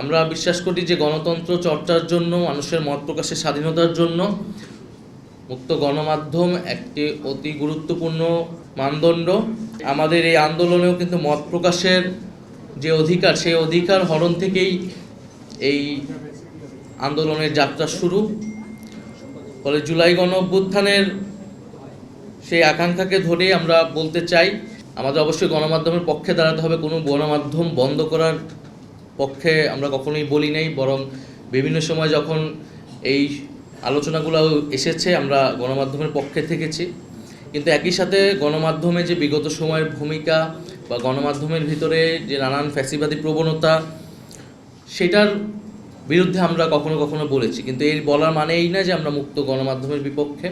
আমরা বিশ্বাস করি যে গণতন্ত্র চর্চার জন্য, মানুষের মত প্রকাশের স্বাধীনতার জন্য মুক্ত গণমাধ্যম একটি অতি গুরুত্বপূর্ণ মানদণ্ড। আমাদের এই আন্দোলনেও কিন্তু মত প্রকাশের যে অধিকার, সেই অধিকার হরণ থেকেই এই আন্দোলনের যাত্রা শুরু। ফলে জুলাই গণ অভ্যুত্থানের সেই আকাঙ্ক্ষাকে ধরেই আমরা বলতে চাই, আমাদের অবশ্যই গণমাধ্যমের পক্ষে দাঁড়াতে হবে। কোনো গণমাধ্যম বন্ধ করার পক্ষে আমরা কখনোই বলি নাই, বরং বিভিন্ন সময় যখন এই আলোচনাগুলো এসেছে আমরা গণমাধ্যমের পক্ষে থেকেছি। কিন্তু একই সাথে গণমাধ্যমে যে বিগত সময়ের ভূমিকা বা গণমাধ্যমের ভিতরে যে নানান ফ্যাসিবাদী প্রবণতা, সেটার বিরুদ্ধে আমরা কখনো কখনো বলেছি। কিন্তু এর বলার মানে এই না যে আমরা মুক্ত গণমাধ্যমের বিপক্ষে।